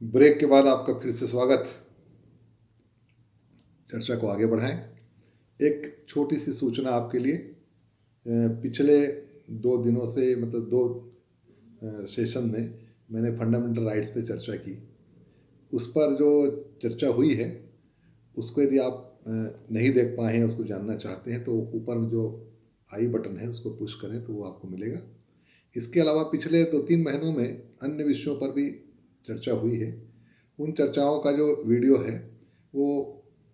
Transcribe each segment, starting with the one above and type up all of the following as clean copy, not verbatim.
Break के बाद आपका फिर से स्वागत। चर्चा को आगे बढ़ाएं। एक छोटी सी सूचना आपके लिए। पिछले 2 दिनों से मतलब 2 सेशन में मैंने फंडामेंटल राइट्स पे चर्चा की। उस पर जो चर्चा हुई है उसको यदि आप नहीं देख पाए हैं, उसको जानना चाहते हैं, तो ऊपर में जो आई बटन है उसको पुश करें तो वो आपको मिलेगा। इसके अलावा पिछले 2-3 महीनों में अन्य विषयों पर भी चर्चा हुई है। उन चर्चाओं का जो वीडियो है वो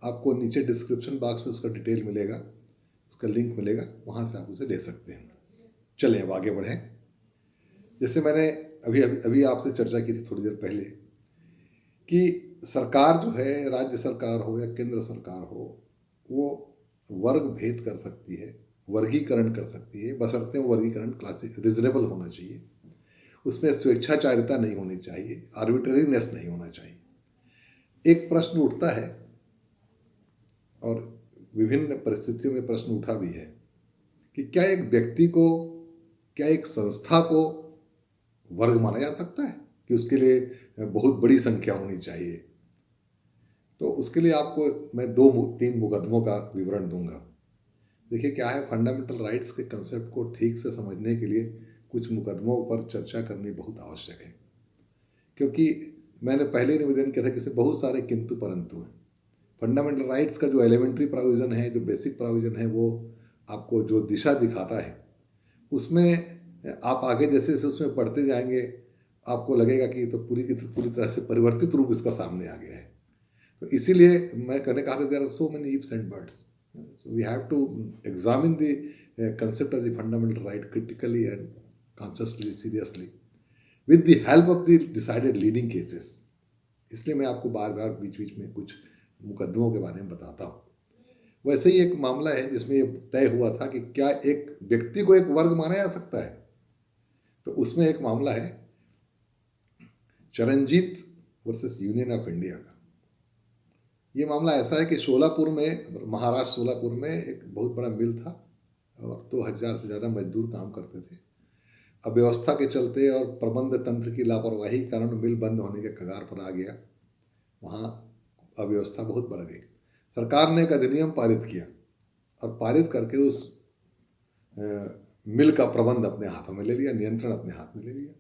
आपको नीचे डिस्क्रिप्शन बॉक्स में उसका डिटेल मिलेगा, उसका लिंक मिलेगा, वहाँ से आप उसे ले सकते हैं। चलें अब आगे बढ़ें। जैसे मैंने अभी अभी अभी आपसे चर्चा की थी थोड़ी देर पहले कि सरकार जो है, राज्य सरकार हो या केंद्र सरकार हो, वो वर्ग भेद कर सकती है, वर्गीकरण कर सकती है, बशर्ते वो वर्गीकरण क्लासिक रिजनेबल होना चाहिए। उसमें स्वेच्छाचारिता नहीं होनी चाहिए, आर्बिट्रेरीनेस नहीं होना चाहिए। एक प्रश्न उठता है और विभिन्न परिस्थितियों में प्रश्न उठा भी है कि क्या एक व्यक्ति को, क्या एक संस्था को वर्ग माना जा सकता है कि उसके लिए बहुत बड़ी संख्या होनी चाहिए। तो उसके लिए आपको मैं 2-3 मुकदमों का विवरण दूंगा। देखिए क्या है, फंडामेंटल राइट्स के कंसेप्ट को ठीक से समझने के लिए कुछ मुकदमों पर चर्चा करनी बहुत आवश्यक है, क्योंकि मैंने पहले ही निवेदन किया था कि इसमें बहुत सारे किंतु परंतु हैं। फंडामेंटल राइट्स का जो एलिमेंट्री प्रोविज़न है, जो बेसिक प्रोविज़न है, वो आपको जो दिशा दिखाता है, उसमें आप आगे जैसे जैसे उसमें पढ़ते जाएंगे आपको लगेगा कि तो पूरी तरह से परिवर्तित रूप इसका सामने आ गया है। तो इसीलिए मैं कहने कहा था there are so many ifs and buts, so we have to examine the concept of the fundamental right critically and consciously, seriously, with the help of the decided leading cases. इसलिए मैं आपको बार बार बीच बीच में कुछ मुकदमों के बारे में बताता हूँ। वैसे ही एक मामला है जिसमें ये तय हुआ था कि क्या एक व्यक्ति को एक वर्ग माना जा सकता है। तो उसमें एक मामला है Charanjit versus Union of India का। ये मामला ऐसा है कि सोलापुर में, महाराष्ट्र सोलापुर में एक बहुत बड़ा मिल था और 2000 से ज़्यादा मजदूर काम करते थे। अव्यवस्था के चलते और प्रबंध तंत्र की लापरवाही के कारण मिल बंद होने के कगार पर आ गया। वहाँ अव्यवस्था बहुत बढ़ गई। सरकार ने एक अधिनियम पारित किया और पारित करके उस मिल का प्रबंध अपने हाथों में ले लिया, नियंत्रण अपने हाथ में ले लिया।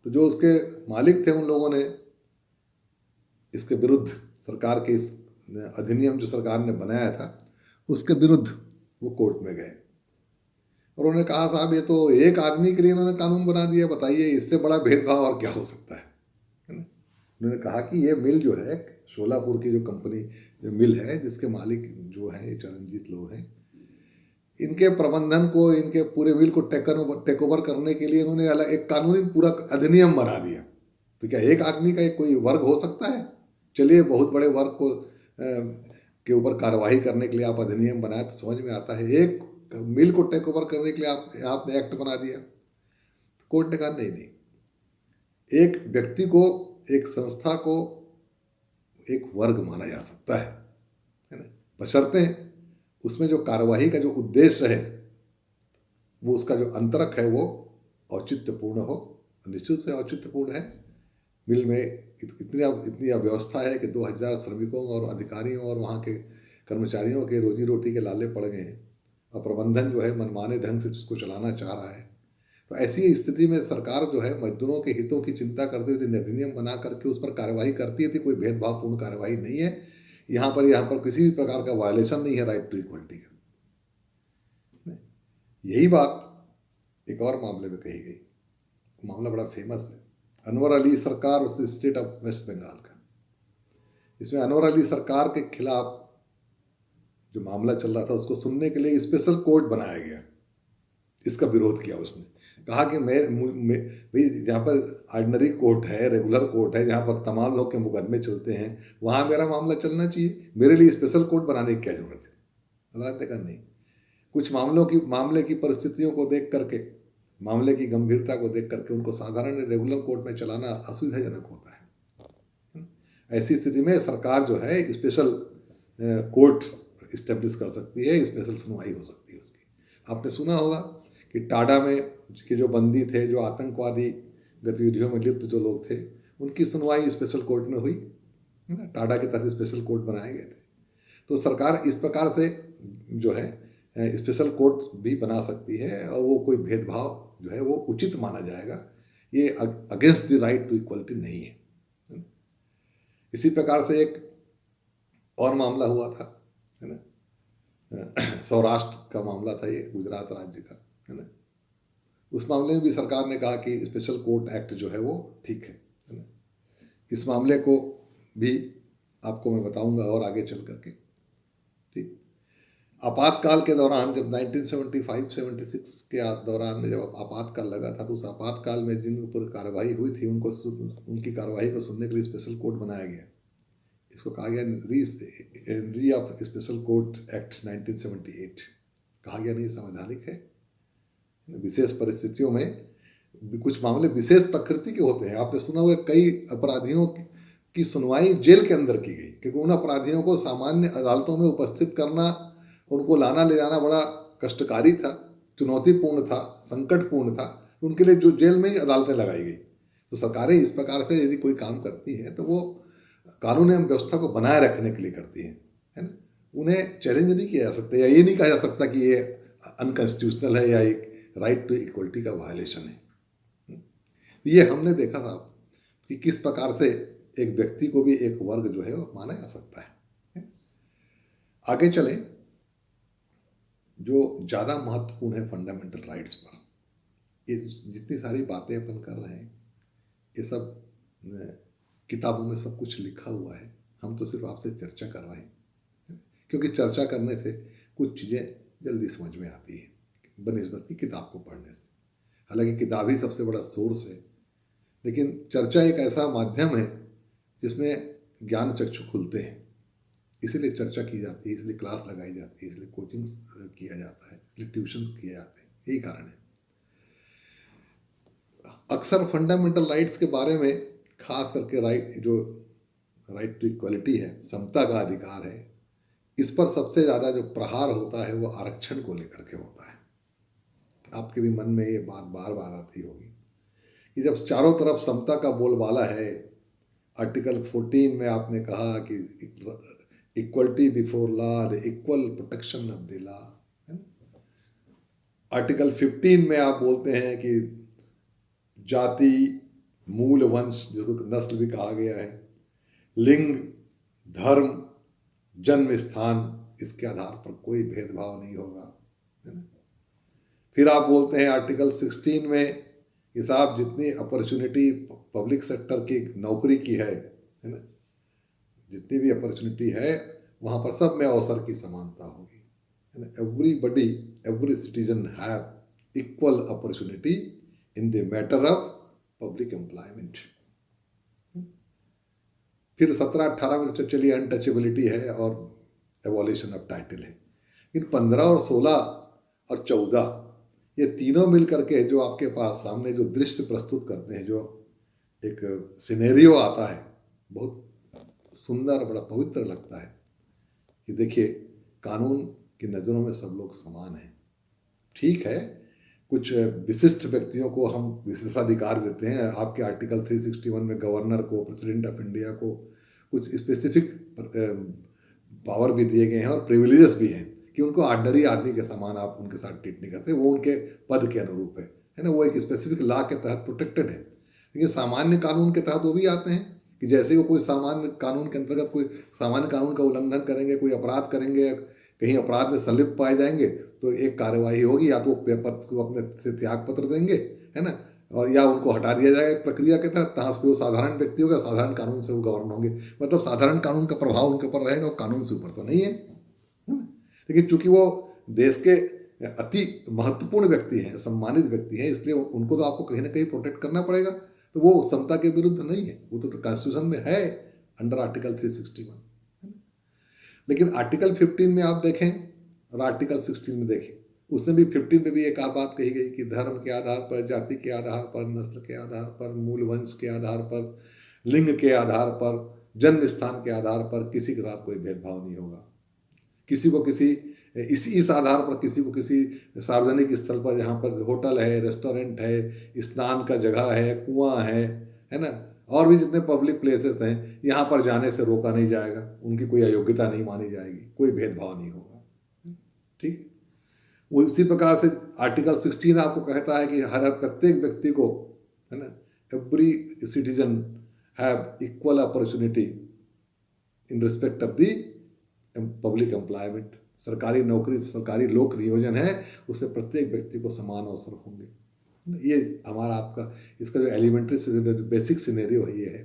तो जो उसके मालिक थे उन लोगों ने इसके विरुद्ध, सरकार के इस अधिनियम जो सरकार ने बनाया था उसके विरुद्ध वो कोर्ट में गए और उन्होंने कहा साहब ये तो एक आदमी के लिए इन्होंने कानून बना दिया, बताइए इससे बड़ा भेदभाव और क्या हो सकता है ना। उन्होंने कहा कि ये मिल जो है, सोलापुर की जो कंपनी, जो मिल है, जिसके मालिक जो है चरणजीत लोग हैं, इनके प्रबंधन को, इनके पूरे मिल को टेक ओवर करने के लिए इन्होंने अलग एक कानूनी पूरा अधिनियम बना दिया। तो क्या एक आदमी का एक कोई वर्ग हो सकता है? चलिए बहुत बड़े वर्ग को के ऊपर कार्रवाई करने के लिए आप अधिनियम बनाए तो समझ में आता है, एक मिल को टेक ओवर करने के लिए आपने एक्ट बना दिया। कोर्ट ने कहा नहीं नहीं, एक व्यक्ति को, एक संस्था को एक वर्ग माना जा सकता है ना, बशर्ते उसमें जो कार्यवाही का जो उद्देश्य है, वो उसका जो अंतरक है वो औचित्यपूर्ण हो। निश्चित से औचित्यपूर्ण है। मिल में इतनी अव्यवस्था है कि 2000 श्रमिकों और अधिकारियों और वहाँ के कर्मचारियों के रोजी रोटी के लाले पड़ गए हैं और प्रबंधन जो है मनमाने ढंग से उसको चलाना चाह रहा है। तो ऐसी स्थिति में सरकार जो है मजदूरों के हितों की चिंता करते हुए अधिनियम बना करके उस पर कार्यवाही करती थी। कोई भेदभावपूर्ण कार्यवाही नहीं है यहाँ पर किसी भी प्रकार का वायलेशन नहीं है राइट टू इक्वलिटी का। यही बात एक और मामले में कही गई। मामला बड़ा फेमस है, अनवर अली सरकार और स्टेट ऑफ वेस्ट बंगाल का। इसमें अनवर अली सरकार के खिलाफ जो मामला चल रहा था उसको सुनने के लिए स्पेशल कोर्ट बनाया गया। इसका विरोध किया उसने, कहा कि मैं भाई जहाँ पर ऑर्डिनरी कोर्ट है, रेगुलर कोर्ट है, जहाँ पर तमाम लोग के मुकदमे चलते हैं, वहाँ मेरा मामला चलना चाहिए, मेरे लिए स्पेशल कोर्ट बनाने की क्या जरूरत है। अदालत ने कहा नहीं, कुछ मामले की परिस्थितियों को देख करके, मामले की गंभीरता को देख करके उनको साधारण रेगुलर कोर्ट में चलाना असुविधाजनक होता है। ऐसी स्थिति में सरकार जो है स्पेशल कोर्ट इस्टेब्लिश कर सकती है, स्पेशल सुनवाई हो सकती है उसकी। आपने सुना होगा कि टाडा में के जो बंदी थे, जो आतंकवादी गतिविधियों में लिप्त जो लोग थे, उनकी सुनवाई स्पेशल कोर्ट में हुई, है ना। टाडा के तहत स्पेशल कोर्ट बनाए गए थे। तो सरकार इस प्रकार से जो है स्पेशल कोर्ट भी बना सकती है, और वो कोई भेदभाव जो है वो उचित माना जाएगा। ये against the right to equality नहीं है। इसी प्रकार से एक और मामला हुआ था, है ना, सौराष्ट्र का मामला था ये, गुजरात राज्य का, है ना। उस मामले में भी सरकार ने कहा कि स्पेशल कोर्ट एक्ट जो है वो ठीक है ना। इस मामले को भी आपको मैं बताऊंगा और आगे चल करके, ठीक। आपातकाल के दौरान जब 1975-76 के दौरान में जब आपातकाल लगा था, तो उस आपातकाल में जिन ऊपर कार्रवाई हुई थी उनकी कार्रवाई को सुनने के लिए स्पेशल कोर्ट बनाया गया। इसको कहा गया री ऑफ स्पेशल कोर्ट एक्ट 1978। कहा गया नहीं, संवैधानिक है। विशेष परिस्थितियों में कुछ मामले विशेष प्रकृति के होते हैं। आपने सुना होगा कई अपराधियों की सुनवाई जेल के अंदर की गई, क्योंकि उन अपराधियों को सामान्य अदालतों में उपस्थित करना, उनको लाना ले जाना बड़ा कष्टकारी था, चुनौतीपूर्ण था, संकटपूर्ण था। उनके लिए जो जेल में ही अदालतें लगाई गई। तो सरकारें इस प्रकार से यदि कोई काम करती हैं तो वो कानून एवं व्यवस्था को बनाए रखने के लिए करती हैं, है ना। उन्हें चैलेंज नहीं किया जा सकता, या ये नहीं कहा जा सकता कि ये अनकॉन्स्टिट्यूशनल है या एक राइट टू इक्वलिटी का वायलेशन है। ये हमने देखा था कि किस प्रकार से एक व्यक्ति को भी एक वर्ग जो है वो माना जा सकता है। आगे चलें, जो ज़्यादा महत्वपूर्ण है फंडामेंटल राइट्स पर, ये जितनी सारी बातें अपन कर रहे हैं ये सब किताबों में सब कुछ लिखा हुआ है। हम तो सिर्फ आपसे चर्चा कर रहे हैं, क्योंकि चर्चा करने से कुछ चीज़ें जल्दी समझ में आती है बनिस्बत की किताब को पढ़ने से। हालांकि किताब ही सबसे बड़ा सोर्स है, लेकिन चर्चा एक ऐसा माध्यम है जिसमें ज्ञान चक्षु खुलते हैं। इसलिए चर्चा की जाती है, इसलिए क्लास लगाई जाती है, इसलिए कोचिंग किया जाता है, इसलिए ट्यूशन किए जाते हैं। यही कारण है। अक्सर फंडामेंटल राइट्स के बारे में, खास करके राइट टू इक्वलिटी है, समता का अधिकार है, इस पर सबसे ज़्यादा जो प्रहार होता है वो आरक्षण को लेकर के होता है। आपके भी मन में ये बात बार बार आती होगी कि जब चारों तरफ समता का बोलबाला है, आर्टिकल 14 में आपने कहा कि equality before law, the equal protection of the law, article 15 में आप बोलते हैं कि जाति, मूल वंश, जिसको नस्ल भी कहा गया है, लिंग, धर्म, जन्म स्थान, इसके आधार पर कोई भेदभाव नहीं होगा, है ना। फिर आप बोलते हैं आर्टिकल 16 में कि साहब जितनी अपॉर्चुनिटी पब्लिक सेक्टर की नौकरी की है ना, जितनी भी अपॉर्चुनिटी है वहाँ पर सब में अवसर की समानता होगी, है ना। Everybody, every citizen have equal opportunity in the matter of public employment. फिर 17-18 में चलिए अनटचेबिलिटी है और एवोल्यूशन ऑफ टाइटल है। लेकिन 15 और 16 और 14 ये तीनों मिल करके जो आपके पास सामने जो दृश्य प्रस्तुत करते हैं, जो एक सिनेरियो आता है, बहुत सुंदर, बड़ा पवित्र लगता है कि देखिए कानून की नज़रों में सब लोग समान हैं। ठीक है, कुछ विशिष्ट व्यक्तियों को हम विशेषाधिकार देते हैं। आपके आर्टिकल 361 में गवर्नर को, प्रेसिडेंट ऑफ इंडिया को कुछ स्पेसिफिक पावर भी दिए गए हैं और प्रिविलेजेस भी हैं कि उनको ऑर्डिनरी आदमी के समान आप उनके साथ ट्रीट नहीं करते, वो उनके पद के अनुरूप है ना। वो एक स्पेसिफिक लॉ के तहत प्रोटेक्टेड है। लेकिन सामान्य कानून के तहत वो भी आते हैं कि जैसे वो कोई सामान्य कानून के अंतर्गत कोई सामान्य कानून का उल्लंघन करेंगे, कोई अपराध करेंगे, कहीं अपराध में संलिप्त पाए जाएंगे तो एक कार्यवाही होगी, या तो पद को अपने से त्याग पत्र देंगे, है ना, और या उनको हटा दिया जाएगा प्रक्रिया के तहत। तहाँ से वो साधारण व्यक्ति होगा, साधारण कानून से वो गवर्न होंगे, मतलब साधारण कानून का प्रभाव उनके ऊपर रहेगा, वो कानून से ऊपर तो नहीं है ना। लेकिन चूंकि वो देश के अति महत्वपूर्ण व्यक्ति हैं, सम्मानित व्यक्ति हैं, इसलिए उनको तो आपको कहीं ना कहीं प्रोटेक्ट करना पड़ेगा। तो वो समता के विरुद्ध नहीं है, वो तो कॉन्स्टिट्यूशन में है अंडर आर्टिकल 361। लेकिन आर्टिकल 15 में आप देखें और आर्टिकल 16 में देखें, उसमें भी 15 में भी एक बात कही गई कि धर्म के आधार पर, जाति के आधार पर, नस्ल के आधार पर, मूल वंश के आधार पर, लिंग के आधार पर, जन्म स्थान के आधार पर किसी के साथ कोई भेदभाव नहीं होगा। किसी को किसी इस आधार पर किसी को किसी सार्वजनिक स्थल पर, जहाँ पर होटल है, रेस्टोरेंट है, स्नान का जगह है, कुआं है ना, और भी जितने पब्लिक प्लेसेस हैं यहाँ पर जाने से रोका नहीं जाएगा, उनकी कोई अयोग्यता नहीं मानी जाएगी, कोई भेदभाव नहीं होगा। ठीक है, उसी प्रकार से आर्टिकल 16 आपको कहता है कि हर प्रत्येक व्यक्ति को, है ना, every citizen have equal opportunity in respect of the public employment. सरकारी नौकरी, सरकारी लोक नियोजन है, उससे प्रत्येक व्यक्ति को समान अवसर होंगे। ये हमारा आपका इसका जो एलिमेंट्री बेसिक सिनेरियो है ये है।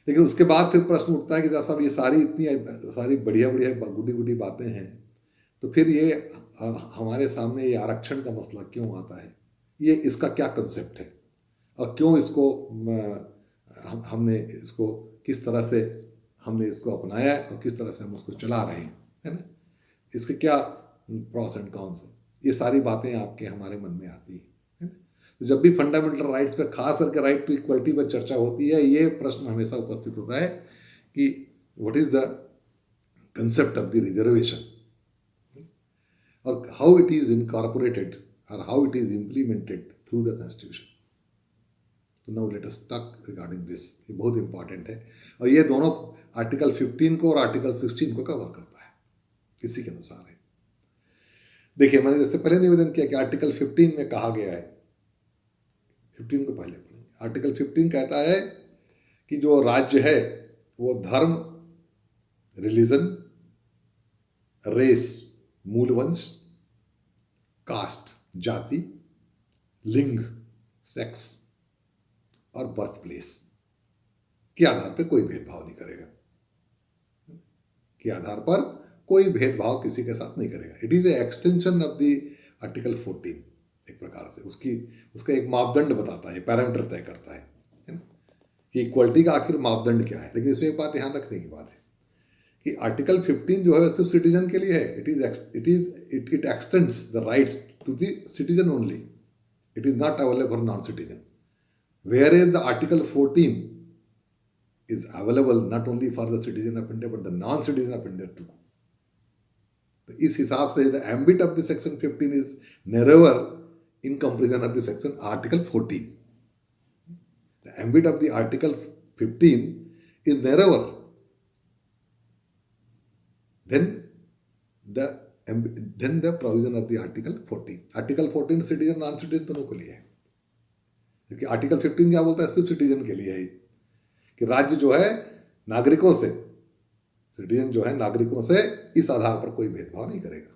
लेकिन उसके बाद फिर प्रश्न उठता है कि साहब ये सारी इतनी सारी बढ़िया बढ़िया गुडी गुडी बातें हैं, तो फिर ये हमारे सामने ये आरक्षण का मसला क्यों आता है, ये इसका क्या कंसेप्ट है और क्यों इसको हमने इसको किस तरह से हमने इसको अपनाया और किस तरह से हम उसको चला रहे हैं, है ना, इसके क्या प्रॉस एंड कॉन्स हैं, ये सारी बातें आपके हमारे मन में आती है ना। तो जब भी फंडामेंटल राइट्स पे, खास करके राइट टू इक्वलिटी पर चर्चा होती है, ये प्रश्न हमेशा उपस्थित होता है कि what is the concept of the reservation और हाउ इट इज इनकॉर्पोरेटेड और how it is implemented through the constitution. तो now let us talk regarding this, ये बहुत इंपॉर्टेंट है और ये दोनों आर्टिकल 15 को और आर्टिकल 16 को कवर करता है, इसी के अनुसार है। देखिए, मैंने जैसे पहले निवेदन किया कि आर्टिकल 15 में कहा गया है, 15 को पहले पढ़ेंगे। आर्टिकल 15 कहता है कि जो राज्य है वो धर्म, रिलीजन, रेस, मूल वंश, कास्ट, जाति, लिंग, सेक्स और बर्थ प्लेस के आधार पर कोई भेदभाव नहीं करेगा, के आधार पर कोई भेदभाव किसी के साथ नहीं करेगा। It is A extension of the article 14, एक प्रकार से उसका एक मापदंड बताता है, पैरामीटर तय करता है ना, कि इक्वलिटी का आखिर मापदंड क्या है। लेकिन इसमें एक बात ध्यान रखने की बात है कि आर्टिकल 15 जो है सिर्फ सिटीजन के लिए है। It extends the rights to the citizen only, it is not available for non citizen, where is the article 14 is available not only for the citizen of India but the non-citizen of India too. तो इस हिसाब से the ambit of the section 15 is narrower in comparison of the section article 14. The ambit of the article 15 is narrower than the provision of the article 14. Article 14 citizen non-citizen दोनों के लिए है, क्योंकि article 15 क्या बोलता है, सिर्फ सिटीजन के लिए है कि राज्य जो है नागरिकों से, सिटीजन जो है नागरिकों से इस आधार पर कोई भेदभाव नहीं करेगा।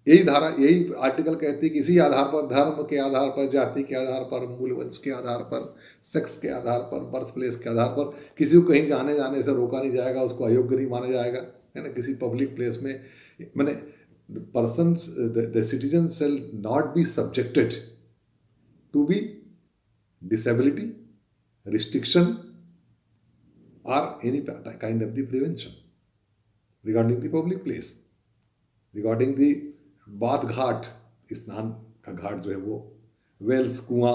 यही आर्टिकल कहती है कि इसी आधार पर, धर्म के आधार पर, जाति के आधार पर, मूल वंश के आधार पर, सेक्स के आधार पर, बर्थ प्लेस के आधार पर किसी को कहीं जाने से रोका नहीं जाएगा, उसको अयोग्य नहीं माना जाएगा, है ना। किसी पब्लिक प्लेस में मैंने the citizen shall not be subjected to be disability, restriction or any kind of the prevention regarding the public place, regarding the bath ghat, स्नान का घाट जो है वो, वेल्स, कुआं,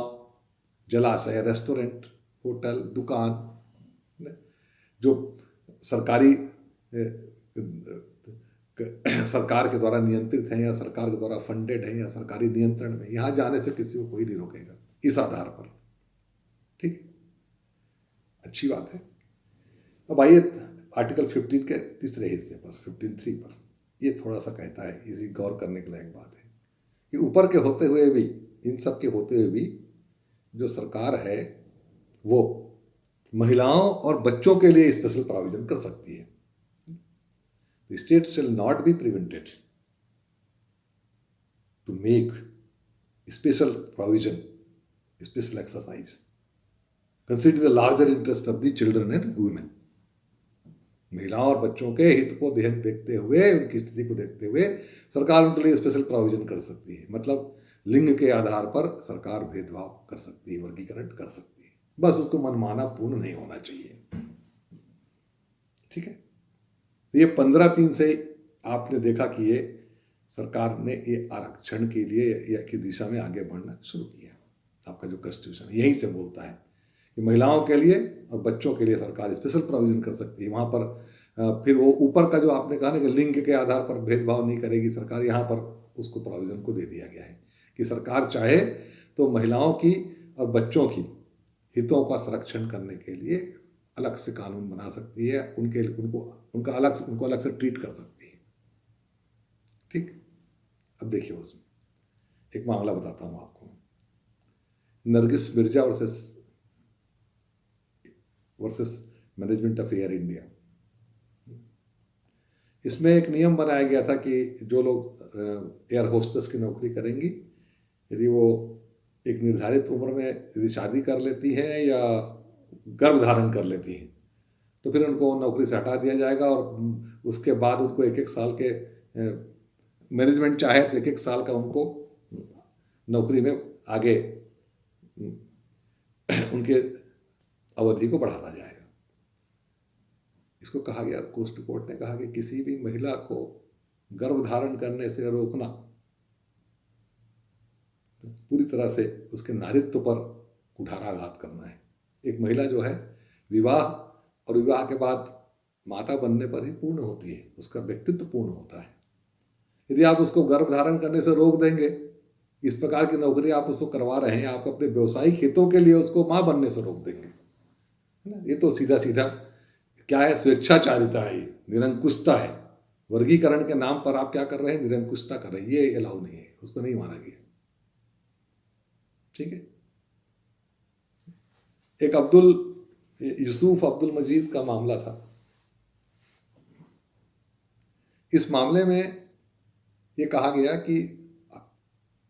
जलाशय, रेस्टोरेंट, होटल, दुकान, जो सरकार के द्वारा नियंत्रित हैं या सरकार के द्वारा फंडेड हैं या सरकारी नियंत्रण में, यहाँ जाने से किसी को कोई नहीं रोकेगा इस आधार पर। ठीक है, अच्छी बात है। अब आइए आर्टिकल 15 के तीसरे हिस्से पर, 15(3) पर, ये थोड़ा सा कहता है, इसी गौर करने के लायक बात है कि ऊपर के होते हुए भी, इन सब के होते हुए भी जो सरकार है वो महिलाओं और बच्चों के लिए स्पेशल प्रोविजन कर सकती है। The state shall not be prevented to make special provision, special exercise, consider the larger interest of the children and women. महिलाओं और बच्चों के हित को ध्यान देखते हुए, उनकी स्थिति को देखते हुए सरकार उनके लिए स्पेशल प्रोविजन कर सकती है। मतलब लिंग के आधार पर सरकार भेदभाव कर सकती है, वर्गीकरण कर सकती है, बस उसको मनमाना पूर्ण नहीं होना चाहिए। ठीक है, ये 15(3) से आपने देखा कि ये सरकार ने ये आरक्षण के लिए या की दिशा में आगे बढ़ना शुरू किया। आपका जो कॉन्स्टिट्यूशन यही से बोलता है कि महिलाओं के लिए और बच्चों के लिए सरकार स्पेशल प्रोविजन कर सकती है। वहाँ पर फिर वो ऊपर का जो आपने कहा ना कि लिंग के आधार पर भेदभाव नहीं करेगी सरकार, यहाँ पर उसको प्रोविजन को दे दिया गया है कि सरकार चाहे तो महिलाओं की और बच्चों की हितों का संरक्षण करने के लिए अलग से कानून बना सकती है, उनको अलग से ट्रीट कर सकती है। ठीक। अब देखिए उसमें एक मामला बताता हूं आपको, Nargis Mirza versus management of air India. इसमें एक नियम बनाया गया था कि जो लोग एयर होस्टेस की नौकरी करेंगी, यदि वो एक निर्धारित उम्र में यदि शादी कर लेती हैं या गर्भ धारण कर लेती हैं, तो फिर उनको नौकरी से हटा दिया जाएगा और उसके बाद उनको 1-1 साल के मैनेजमेंट चाहे तो 1-1 साल का उनको नौकरी में आगे उनके अवधि को बढ़ाता जाएगा। इसको कहा गया, कोर्ट कोर्ट ने कहा कि किसी भी महिला को गर्भ धारण करने से रोकना पूरी तरह से उसके नारित्व पर कुठाराघात करना है। एक महिला जो है विवाह और विवाह के बाद माता बनने पर ही पूर्ण होती है, उसका व्यक्तित्व पूर्ण होता है। यदि आप उसको गर्भ धारण करने से रोक देंगे, इस प्रकार की नौकरी आप उसको करवा रहे हैं, आप अपने व्यवसायिक हितों के लिए उसको मां बनने से रोक देंगे, है ना। ये तो सीधा सीधा क्या है, स्वेच्छाचारिता है, निरंकुशता है। वर्गीकरण के नाम पर आप क्या कर रहे हैं, निरंकुशता कर रहे हैं। ये अलाउ नहीं है, उसको नहीं माना गया। ठीक है। एक यूसुफ अब्दुल मजीद का मामला था। इस मामले में ये कहा गया कि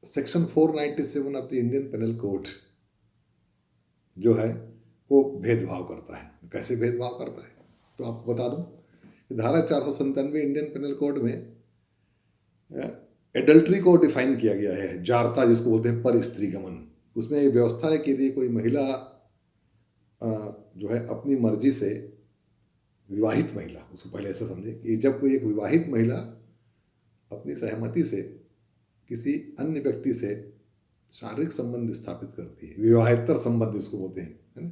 section 497 of the Indian penal code जो है वो भेदभाव करता है। कैसे भेदभाव करता है तो आपको बता दूं, धारा 497 इंडियन पेनल कोड में एडल्ट्री को डिफाइन किया गया है, जारता जिसको बोलते हैं, पर स्त्री गमन। उसमें ये व्यवस्था है कि यदि कोई महिला जो है अपनी मर्जी से, विवाहित महिला, उसको पहले ऐसा समझे कि जब कोई एक विवाहित महिला अपनी सहमति से किसी अन्य व्यक्ति से शारीरिक संबंध स्थापित करती है, विवाहेतर संबंध इसको बोलते हैं, है ना,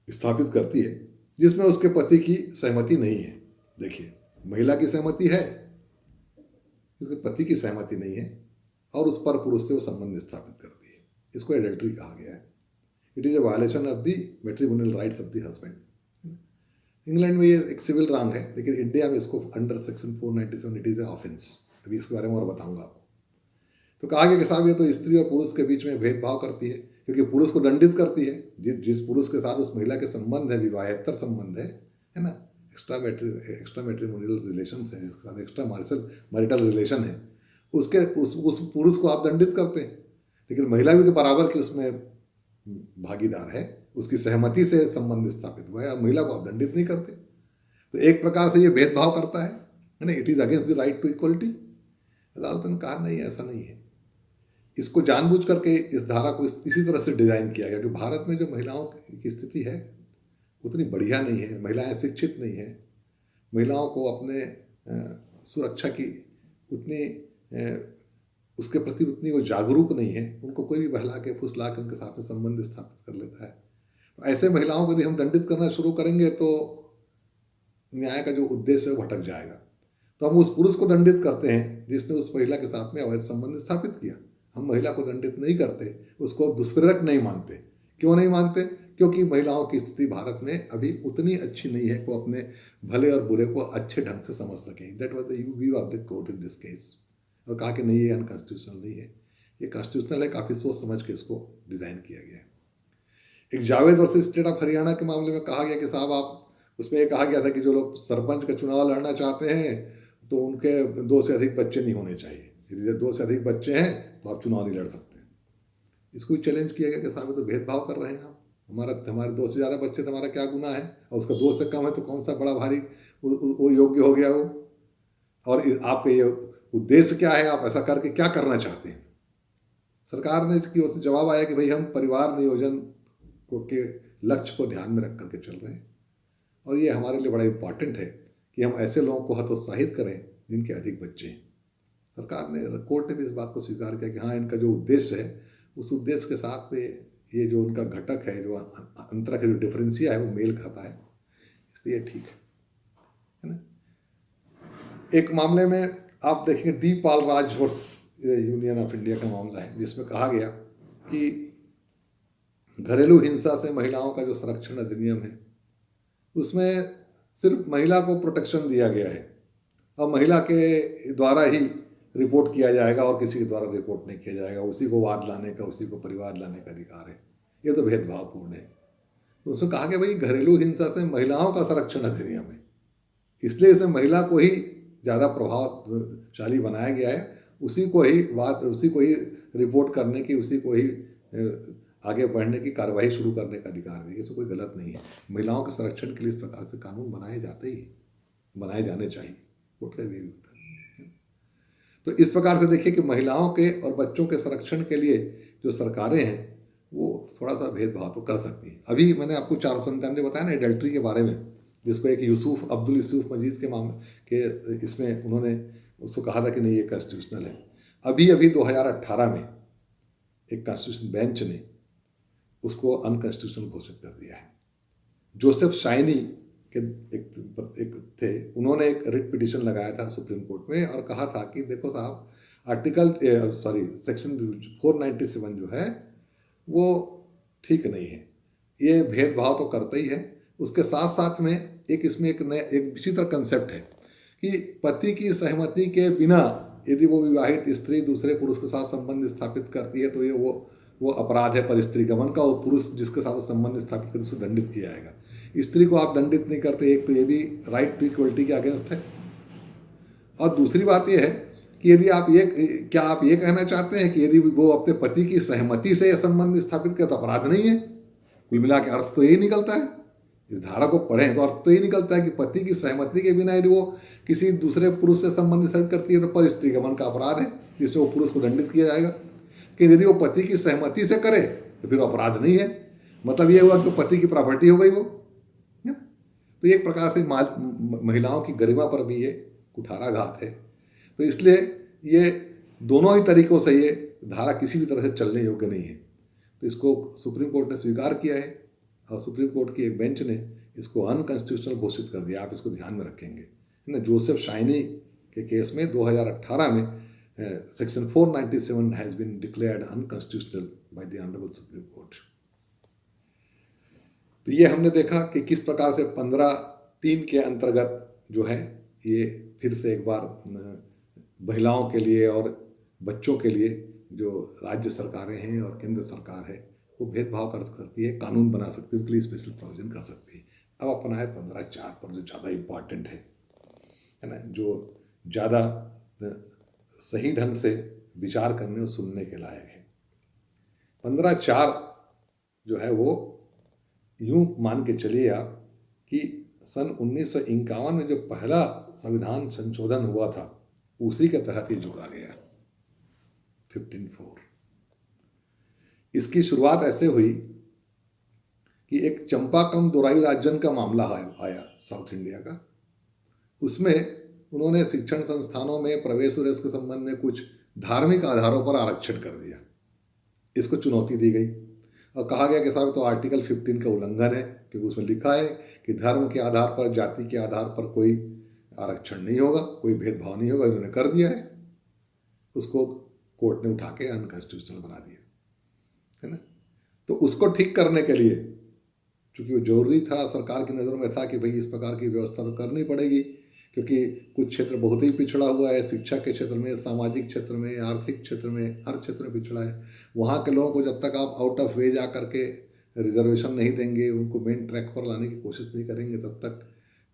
स्थापित करती है, जिसमें उसके पति की सहमति नहीं है। देखिए, महिला की सहमति है, उसके पति की सहमति नहीं है, और उस पर पुरुष से वो संबंध स्थापित करती है, इसको एडल्ट्री कहा गया है। It is a violation of the matrimonial rights of the husband. England में ये एक सिविल रॉन्ग है, लेकिन इंडिया में इसको under section 497 it is A offence. अभी इसके बारे में और बताऊंगा आपको। तो कहा गया कि साहब ये तो स्त्री और पुरुष के बीच में भेदभाव करती है, क्योंकि पुरुष को दंडित करती है। जिस पुरुष के साथ उस महिला के संबंध है, विवाहेतर संबंध है ना, एक्स्ट्रा मैट्रिमोनियल रिलेशन है, जिसके साथ एक्स्ट्रा मैरिटल रिलेशन है, उस पुरुष को आप दंडित करते हैं। लेकिन महिला भी तो बराबर की उसमें भागीदार है, उसकी सहमति से संबंध स्थापित हुआ है, और महिला को आप दंडित नहीं करते। तो एक प्रकार से ये भेदभाव करता है ना, it is against the right to equality. अदालत ने कहा नहीं, ऐसा नहीं है। इसको जानबूझ करके इस धारा को इसी तरह से डिजाइन किया गया कि भारत में जो महिलाओं की स्थिति है उतनी बढ़िया नहीं है, महिलाएं शिक्षित नहीं है, महिलाओं को अपने सुरक्षा की उतनी उसके प्रति उतनी वो जागरूक नहीं है, उनको कोई भी बहला के फुसला के उनके साथ में संबंध स्थापित कर लेता है। तो ऐसे महिलाओं को यदि हम दंडित करना शुरू करेंगे तो न्याय का जो उद्देश्य है वो भटक जाएगा। तो हम उस पुरुष को दंडित करते हैं जिसने उस महिला के साथ में अवैध संबंध स्थापित किया। हम महिला को दंडित नहीं करते, उसको दुष्प्रेरक नहीं मानते। क्यों नहीं मानते? क्योंकि महिलाओं की स्थिति भारत में अभी उतनी अच्छी नहीं है को अपने भले और बुरे को अच्छे ढंग से समझ सकें। That was the view of the court in this case. और कहा कि नहीं, ये अनकॉन्स्टिट्यूशनल नहीं है, ये कॉन्स्टिट्यूशनल है। काफ़ी सोच समझ के इसको डिज़ाइन किया गया है। एक Javed versus state of Haryana के मामले में कहा गया कि साहब आप, उसमें यह कहा गया था कि जो लोग सरपंच का चुनाव लड़ना चाहते हैं तो उनके 2 से अधिक बच्चे नहीं होने चाहिए। यदि 2 से अधिक बच्चे हैं तो आप चुनाव नहीं लड़ सकते। इसको चैलेंज किया गया कि साहब तो भेदभाव कर रहे हैं आप, हमारे 2 से ज़्यादा बच्चे तो हमारा क्या गुनाह है, और उसका 2 से कम है तो कौन सा बड़ा भारी वो योग्य हो गया वो। और आपका ये उद्देश्य क्या है, आप ऐसा करके क्या करना चाहते हैं। सरकार ने की ओर से जवाब आया कि भाई हम परिवार नियोजन को के लक्ष्य को ध्यान में रख करके चल रहे हैं, और ये हमारे लिए बड़ा इंपॉर्टेंट है कि हम ऐसे लोगों को हतोत्साहित करें जिनके अधिक बच्चे हैं। सरकार ने, कोर्ट ने भी इस बात को स्वीकार किया कि हाँ, इनका जो उद्देश्य है उस उद्देश्य के साथ में ये जो उनका घटक है, जो अंतर का जो डिफरेंशिया है वो मेल खाता है, इसलिए ठीक है ना। एक मामले में आप देखेंगे दीपाल राज वर्सेस यूनियन ऑफ इंडिया का मामला है, जिसमें कहा गया कि घरेलू हिंसा से महिलाओं का जो संरक्षण अधिनियम है उसमें सिर्फ महिला को प्रोटेक्शन दिया गया है और महिला के द्वारा ही रिपोर्ट किया जाएगा और किसी के द्वारा रिपोर्ट नहीं किया जाएगा, उसी को वाद लाने का, उसी को परिवाद लाने का अधिकार है। ये तो भेदभावपूर्ण है। तो उसमें कहा कि भाई घरेलू हिंसा से महिलाओं का संरक्षण अधिनियम है, इसलिए इसे महिला को ही ज़्यादा प्रभावशाली बनाया गया है, उसी को ही रिपोर्ट करने की, उसी को ही आगे बढ़ने की कार्रवाई शुरू करने का अधिकार है। इसमें कोई गलत नहीं है। महिलाओं के संरक्षण के लिए इस प्रकार से कानून बनाए जाने चाहिए। कोर्ट का भी होता है। तो इस प्रकार से देखिए कि महिलाओं के और बच्चों के संरक्षण के लिए जो सरकारें हैं वो थोड़ा सा भेदभाव तो कर सकती हैं। अभी मैंने आपको 497 बताया ना एडल्ट्री के बारे में, जिसको एक अब्दुल यूसुफ मजीद के मामले के इसमें उन्होंने उसको कहा था कि नहीं ये कॉन्स्टिट्यूशनल है। अभी 2018 में एक कॉन्स्टिट्यूशन बेंच ने उसको अनकॉन्स्टिट्यूशनल घोषित कर दिया है। जोसेफ शाइनी के एक थे, उन्होंने एक रिट पिटीशन लगाया था सुप्रीम कोर्ट में और कहा था कि देखो साहब सेक्शन 497 जो है वो ठीक नहीं है, ये भेदभाव तो करता ही है। उसके साथ साथ में इसमें एक विचित्र कंसेप्ट है कि पति की सहमति के बिना यदि वो विवाहित स्त्री दूसरे पुरुष के साथ संबंध स्थापित करती है तो ये वो अपराध है परिस्त्रीगमन का, और पुरुष जिसके साथ संबंध स्थापित करते उसको दंडित किया जाएगा। स्त्री को आप दंडित नहीं करते, एक तो ये भी राइट टू इक्वलिटी के अगेंस्ट है। और दूसरी बात ये है कि यदि आप ये कहना चाहते हैं कि यदि वो अपने पति की सहमति से संबंध स्थापित करे तो अपराध नहीं है? कुल मिला के अर्थ तो यही निकलता है, इस धारा को पढ़ें तो अर्थ तो यही निकलता है कि पति की सहमति के बिना यदि वो किसी दूसरे पुरुष से संबंध स्थापित करती है तो परिस्त्रीगमन का अपराध है, जिसमें वो पुरुष को दंडित किया जाएगा। कि यदि वो पति की सहमति से करे तो फिर अपराध नहीं है। मतलब ये हुआ कि पति की प्रॉपर्टी हो गई वो, है ना? तो एक प्रकार से महिलाओं की गरिमा पर भी ये कुठाराघात है। तो इसलिए ये दोनों ही तरीकों से ये धारा किसी भी तरह से चलने योग्य नहीं है। तो इसको सुप्रीम कोर्ट ने स्वीकार किया है और सुप्रीम कोर्ट की एक बेंच ने इसको अनकॉन्स्टिट्यूशनल घोषित कर दिया। आप इसको ध्यान में रखेंगे, है ना। जोसेफ शाइनी के केस में 2018 में section 497 has been declared unconstitutional by the honourable Supreme Court. तो ये हमने देखा कि किस प्रकार से 15(3) के अंतर्गत जो है ये फिर से एक बार महिलाओं के लिए और बच्चों के लिए जो राज्य सरकारें हैं और केंद्र सरकार है वो भेदभाव कर सकती है, कानून बना सकती है, उनके लिए स्पेशल प्रोविजन कर सकती है। अब अपना है 15(4) पर जो ज़्यादा इम्पॉर्टेंट है ना, जो ज़्यादा सही ढंग से विचार करने और सुनने के लायक है। 15(4) जो है वो यूं मान के चलिए आप कि सन 1951 में जो पहला संविधान संशोधन हुआ था उसी के तहत ही जोड़ा गया 15(4). इसकी शुरुआत ऐसे हुई कि एक चंपाकम दोराई राजन का मामला आया साउथ इंडिया का। उसमें उन्होंने शिक्षण संस्थानों में प्रवेश के संबंध में कुछ धार्मिक आधारों पर आरक्षण कर दिया। इसको चुनौती दी गई और कहा गया कि साहब तो आर्टिकल 15 का उल्लंघन है, क्योंकि उसमें लिखा है कि धर्म के आधार पर, जाति के आधार पर कोई आरक्षण नहीं होगा, कोई भेदभाव नहीं होगा। इन्होंने कर दिया है, उसको कोर्ट ने उठा के अनकॉन्स्टिट्यूशनल बना दिया, है ना। तो उसको ठीक करने के लिए, चूँकि वो जरूरी था, सरकार की नज़रों में था कि भाई इस प्रकार की व्यवस्था तो करनी पड़ेगी, क्योंकि कुछ क्षेत्र बहुत ही पिछड़ा हुआ है, शिक्षा के क्षेत्र में, सामाजिक क्षेत्र में, आर्थिक क्षेत्र में, हर क्षेत्र में पिछड़ा है। वहाँ के लोगों को जब तक आप आउट ऑफ वे जा करके रिजर्वेशन नहीं देंगे, उनको मेन ट्रैक पर लाने की कोशिश नहीं करेंगे, तब तक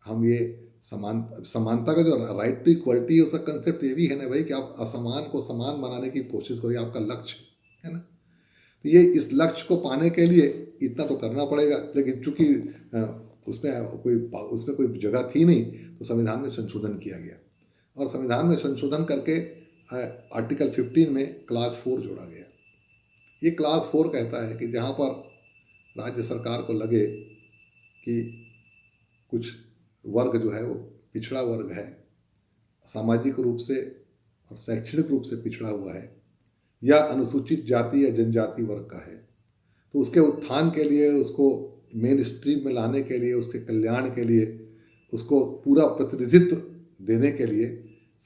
हम ये समानता का जो राइट टू इक्वलिटी है उसका कंसेप्ट ये भी है ना भाई कि आप असमान को समान बनाने की कोशिश करिए, आपका लक्ष्य है ना। तो ये इस लक्ष्य को पाने के लिए इतना तो करना पड़ेगा, लेकिन चूँकि उसमें कोई जगह थी नहीं तो संविधान में संशोधन किया गया और संविधान में संशोधन करके आर्टिकल 15 में क्लास 4 जोड़ा गया। ये क्लास 4 कहता है कि जहाँ पर राज्य सरकार को लगे कि कुछ वर्ग जो है वो पिछड़ा वर्ग है, सामाजिक रूप से और शैक्षणिक रूप से पिछड़ा हुआ है या अनुसूचित जाति या जनजाति वर्ग का है, तो उसके उत्थान के लिए, उसको मेन स्ट्रीम में लाने के लिए, उसके कल्याण के लिए, उसको पूरा प्रतिनिधित्व देने के लिए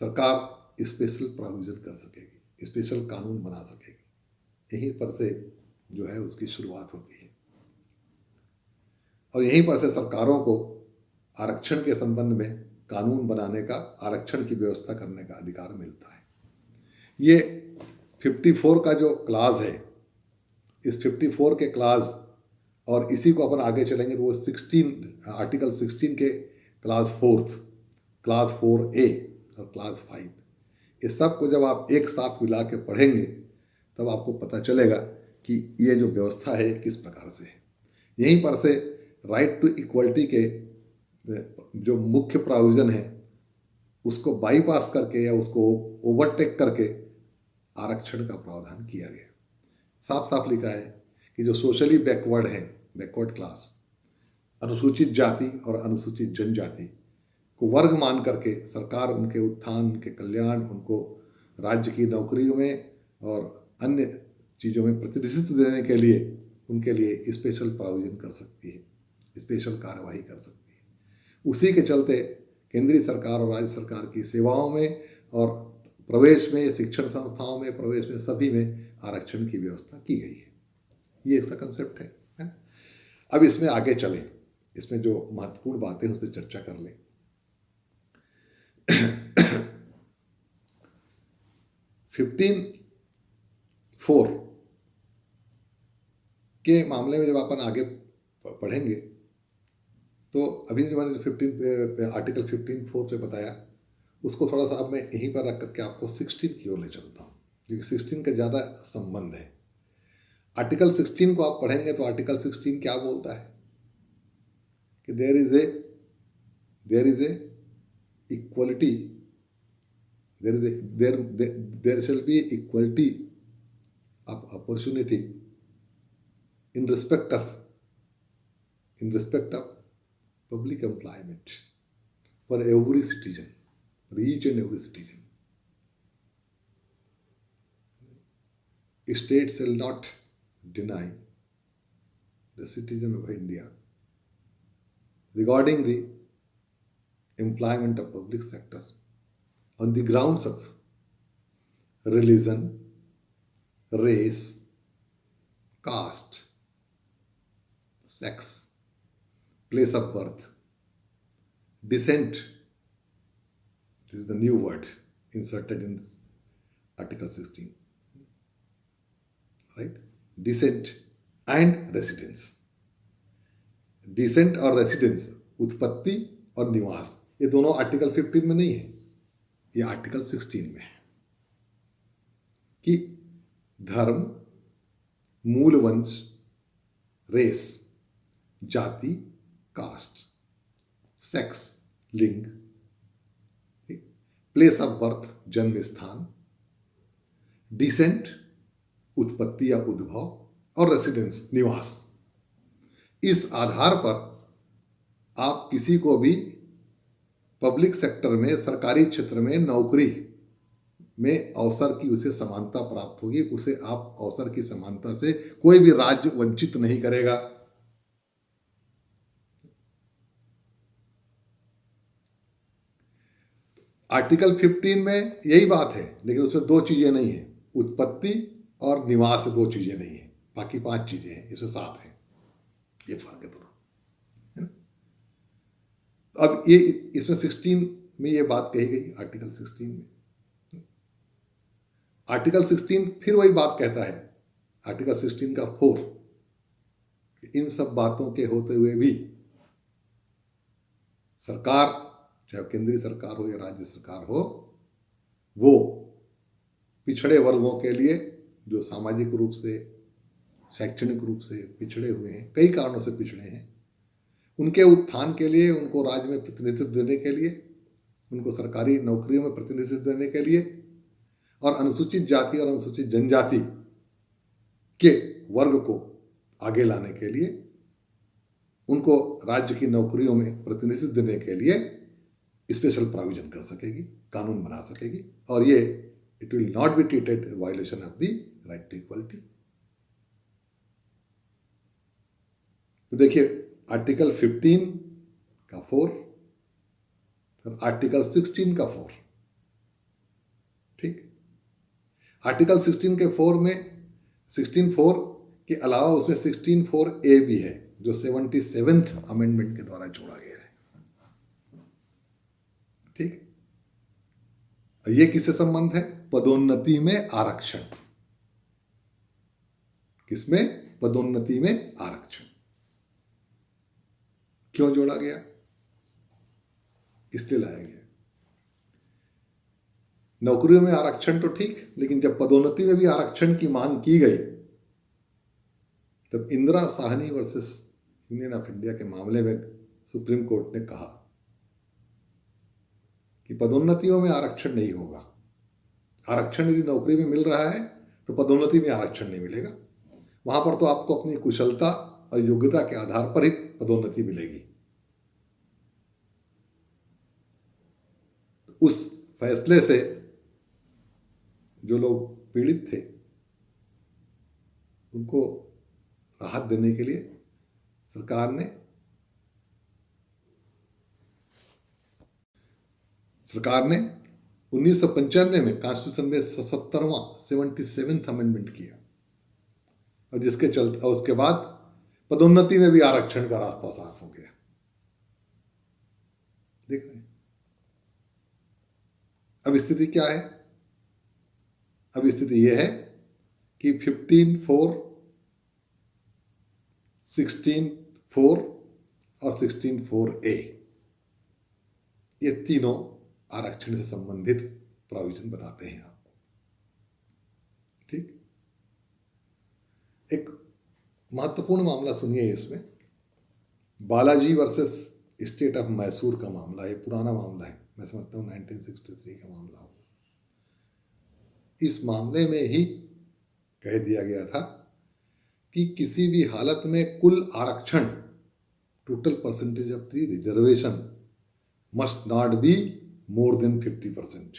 सरकार स्पेशल प्रोविज़न कर सकेगी, स्पेशल कानून बना सकेगी। यहीं पर से जो है उसकी शुरुआत होती है। और यहीं पर से सरकारों को आरक्षण के संबंध में कानून बनाने का, आरक्षण की व्यवस्था करने का अधिकार मिलता है। ये 54 का जो क्लास है, इस 54 के क्लास और इसी को अपन आगे चलेंगे तो वो 16 आर्टिकल 16 के क्लास 4A और क्लास 5, इस सब को जब आप एक साथ मिला के पढ़ेंगे तब आपको पता चलेगा कि ये जो व्यवस्था है किस प्रकार से है। यहीं पर से राइट टू इक्वलिटी के जो मुख्य प्रोविज़न है उसको बाईपास करके या उसको ओवरटेक करके आरक्षण का प्रावधान किया गया। साफ साफ लिखा है कि जो सोशली बैकवर्ड है, बैकवर्ड क्लास, अनुसूचित जाति और अनुसूचित जनजाति को वर्ग मान करके सरकार उनके उत्थान, उनके कल्याण, उनको राज्य की नौकरियों में और अन्य चीज़ों में प्रतिनिधित्व देने के लिए उनके लिए स्पेशल प्रोविजन कर सकती है, स्पेशल कार्यवाही कर सकती है। उसी के चलते केंद्रीय सरकार और राज्य सरकार की सेवाओं में और प्रवेश में, शिक्षण संस्थाओं में प्रवेश में, सभी में आरक्षण की व्यवस्था की गई है। ये इसका कंसेप्ट है। अब इसमें आगे चलें, इसमें जो महत्वपूर्ण बातें हैं उस पर चर्चा कर लें। 15(4) के मामले में जब अपन आगे पढ़ेंगे तो अभी जो मैंने आर्टिकल 15(4) पे बताया उसको थोड़ा सा अब मैं यहीं पर रख करके आपको 16 की ओर ले चलता हूँ, क्योंकि 16 का ज़्यादा संबंध है। आर्टिकल 16 को आप पढ़ेंगे तो आर्टिकल 16 क्या बोलता है कि there is a equality, there shall be equality of opportunity in respect of public employment for every citizen, for each and every citizen. State shall not deny the citizen of India regarding the employment of public sector on the grounds of religion, race, caste, sex, place of birth, descent. This is the new word inserted in this Article 16. Right? Descent and residence. Descent और residence, उत्पत्ति और निवास, ये दोनों article 15 में नहीं है, ये आर्टिकल 16 में है कि धर्म, मूल वंश, रेस, जाति, कास्ट, सेक्स, लिंग, प्लेस ऑफ बर्थ, जन्म स्थान, डिसेंट, उत्पत्ति या उद्भव, और रेसिडेंस, निवास, इस आधार पर आप किसी को भी पब्लिक सेक्टर में, सरकारी क्षेत्र में नौकरी में अवसर की उसे समानता प्राप्त होगी। उसे आप अवसर की समानता से कोई भी राज्य वंचित नहीं करेगा। आर्टिकल 15 में यही बात है, लेकिन उसमें दो चीजें नहीं है, उत्पत्ति और निवास से दो चीजें नहीं है, बाकी 5 चीजें हैं, इसमें 7 है। ये फर्क है दोनों, है ना। अब ये इसमें 16 में ये बात कही गई, आर्टिकल 16 में। आर्टिकल 16 फिर वही बात कहता है, आर्टिकल 16 का 4, इन सब बातों के होते हुए भी सरकार, चाहे केंद्रीय सरकार हो या राज्य सरकार हो, वो पिछड़े वर्गों के लिए जो सामाजिक रूप से, शैक्षणिक रूप से पिछड़े हुए हैं, कई कारणों से पिछड़े हैं, उनके उत्थान के लिए, उनको राज्य में प्रतिनिधित्व देने के लिए, उनको सरकारी नौकरियों में प्रतिनिधित्व देने के लिए, और अनुसूचित जाति और अनुसूचित जनजाति के वर्ग को आगे लाने के लिए, उनको राज्य की नौकरियों में प्रतिनिधित्व देने के लिए स्पेशल प्रोविजन कर सकेगी, कानून बना सकेगी, और ये it will not be treated violation of the right to equality. तो देखिए, आर्टिकल 15 का 4 और आर्टिकल 16 का 4, ठीक। आर्टिकल 16 के 4 में 16(4) के अलावा उसमें 16(4)A भी है, जो 77th अमेंडमेंट के द्वारा जोड़ा गया है। ठीक, ये किससे संबंध है? पदोन्नति में आरक्षण। किसमें? पदोन्नति में आरक्षण। क्यों जोड़ा गया? इसलिए लाया गया। नौकरियों में आरक्षण तो ठीक, लेकिन जब पदोन्नति में भी आरक्षण की मांग की गई तब Indira Sahni versus Union of India के मामले में सुप्रीम कोर्ट ने कहा कि पदोन्नतियों में आरक्षण नहीं होगा। आरक्षण यदि नौकरी में मिल रहा है तो पदोन्नति में आरक्षण नहीं मिलेगा। वहां पर तो आपको अपनी कुशलता और योग्यता के आधार पर ही पदोन्नति मिलेगी। उस फैसले से जो लोग पीड़ित थे उनको राहत देने के लिए सरकार ने 1995 में कॉन्स्टिट्यूशन में 77वां अमेंडमेंट किया, और जिसके चलते और उसके बाद पदोन्नति में भी आरक्षण का रास्ता साफ हो गया। देख रहे हैं अब स्थिति क्या है? अब स्थिति यह है कि 15(4), 16(4) और 16(4)A ये तीनों आरक्षण से संबंधित प्रोविजन बनाते हैं आप। ठीक, एक महत्वपूर्ण मामला सुनिए इसमें। Balaji versus state of Mysore का मामला है। पुराना मामला है, मैं समझता हूँ 1963 का मामला होगा। इस मामले में ही कह दिया गया था कि किसी भी हालत में कुल आरक्षण, total percentage of the reservation must not be more than 50%।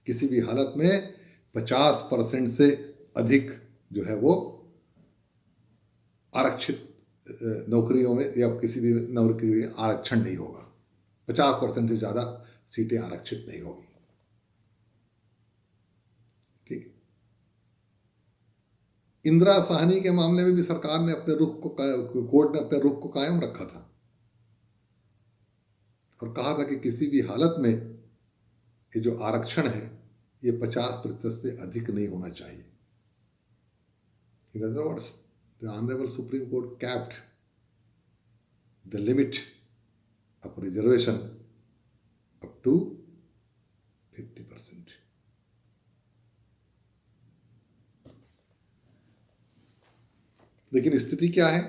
किसी भी हालत में 50% से अधिक जो है वो आरक्षित नौकरियों में या किसी भी नौकरी में आरक्षण नहीं होगा। 50% से ज्यादा सीटें आरक्षित नहीं होगी। ठीक, इंदिरा साहनी के मामले में भी सरकार ने अपने रुख को, कोर्ट ने अपने रुख को कायम रखा था और कहा था कि किसी भी हालत में ये जो आरक्षण है ये 50% से अधिक नहीं होना चाहिए। In other words, the honourable Supreme Court capped the limit of reservation up to 50%। लेकिन स्थिति क्या है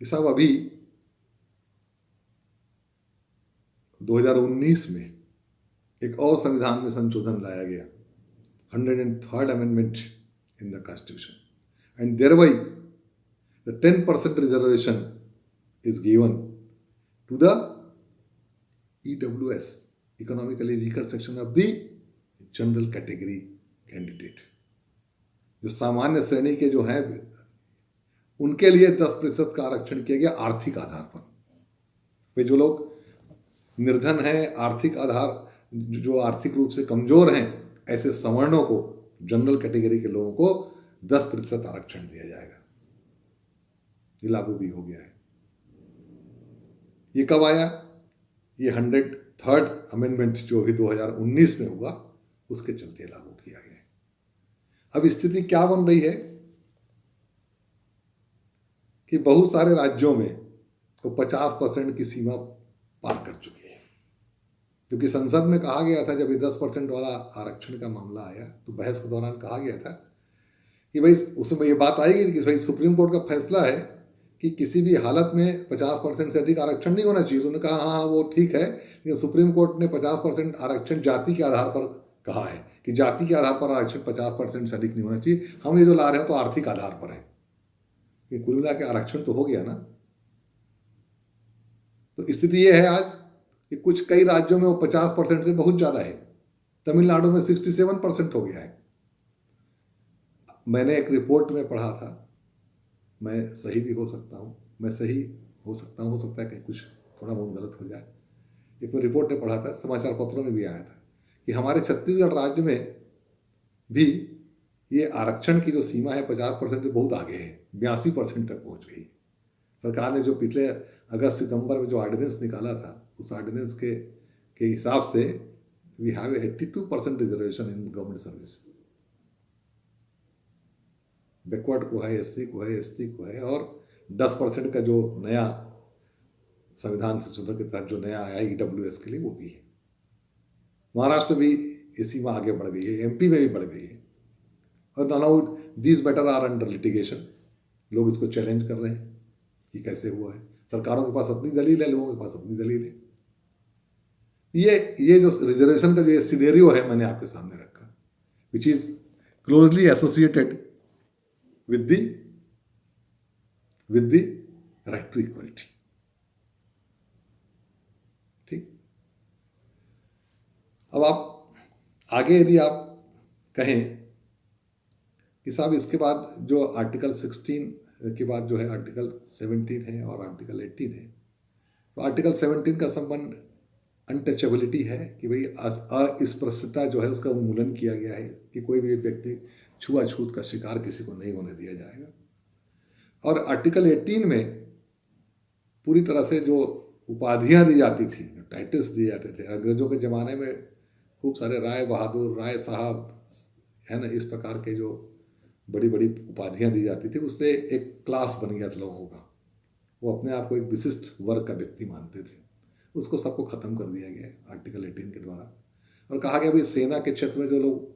कि साहब अभी 2019 में एक और संविधान में संशोधन लाया गया, 103rd amendment in the constitution, and thereby the 10% reservation is given to the EWS, economically weaker section of the general category candidate। जो सामान्य श्रेणी के जो हैं उनके लिए 10% का आरक्षण किया गया आर्थिक आधार पर। वे जो लोग निर्धन हैं, आर्थिक आधार जो आर्थिक रूप से कमजोर हैं, ऐसे सवर्णों को, जनरल कैटेगरी के लोगों को 10% आरक्षण दिया जाएगा। ये लागू भी हो गया है। ये कब आया? ये 103rd अमेंडमेंट जो भी 2019 में हुआ उसके चलते लागू किया गया है। अब स्थिति क्या बन रही है कि बहुत सारे राज्यों में तो 50% की सीमा पार कर चुकी है। क्योंकि संसद में कहा गया था, जब ये 10% वाला आरक्षण का मामला आया तो बहस के दौरान कहा गया था कि भाई उसमें ये बात आएगी कि भाई सुप्रीम कोर्ट का फैसला है कि किसी भी हालत में 50% से अधिक आरक्षण नहीं होना चाहिए। उन्होंने कहा हाँ वो ठीक है, लेकिन सुप्रीम कोर्ट ने 50% आरक्षण जाति के आधार पर कहा है कि जाति के आधार पर आरक्षण 50% से अधिक नहीं होना चाहिए। हम ये जो ला रहे हैं तो आर्थिक आधार पर है। ये कुल मिला के आरक्षण तो हो गया ना। तो स्थिति ये है आज कि कुछ कई राज्यों में वो 50% से बहुत ज़्यादा है। तमिलनाडु में 67% हो गया है। मैंने एक रिपोर्ट में पढ़ा था, मैं सही भी हो सकता हूँ, मैं सही हो सकता हूँ, हो सकता है कि कुछ थोड़ा बहुत गलत हो जाए। एक मैं रिपोर्ट में पढ़ा था, समाचार पत्रों में भी आया था कि हमारे छत्तीसगढ़ राज्य में भी ये आरक्षण की जो सीमा है 50% से बहुत आगे है, 82% तक पहुंच गई। सरकार ने जो पिछले अगस्त सितंबर में जो ऑर्डिनेंस निकाला था, उस ऑर्डिनेंस के हिसाब से we have 82% reservation in government service. Backward को है, एससी को है, एसटी को है, और 10% का जो नया संविधान संशोधन के तहत जो नया आया ईडब्ल्यूएस के लिए, वो भी है। महाराष्ट्र भी ये सीमा आगे बढ़ गई है, एमपी में भी बढ़ गई है, और now these matter are under litigation. लोग इसको चैलेंज कर रहे हैं कि कैसे हुआ है। सरकारों के पास अपनी दलील है, लोगों के पास अपनी दलील है। ये जो रिजर्वेशन का जो ये सिनेरियो है मैंने आपके सामने रखा, which is closely associated with the right to equality. ठीक, अब आप आगे यदि आप कहें कि साहब इसके बाद जो आर्टिकल 16 के बाद जो है आर्टिकल 17 है और आर्टिकल 18 है, तो आर्टिकल 17 का संबंध अनटचेबिलिटी है कि भाई अस्पृश्यता जो है उसका उन्मूलन किया गया है कि कोई भी व्यक्ति छुआछूत का शिकार किसी को नहीं होने दिया जाएगा। और आर्टिकल 18 में पूरी तरह से जो उपाधियां दी जाती थी, टाइटल्स दिए जाते थे, अंग्रेजों के ज़माने में खूब सारे राय बहादुर, राय साहब, है ना, इस प्रकार के जो बड़ी बड़ी उपाधियां दी जाती थी, उससे एक क्लास बन गया था लोगों का। वो अपने आप को एक विशिष्ट वर्ग का व्यक्ति मानते थे। उसको सबको ख़त्म कर दिया गया आर्टिकल 18 के द्वारा, और कहा गया भाई सेना के क्षेत्र में जो लोग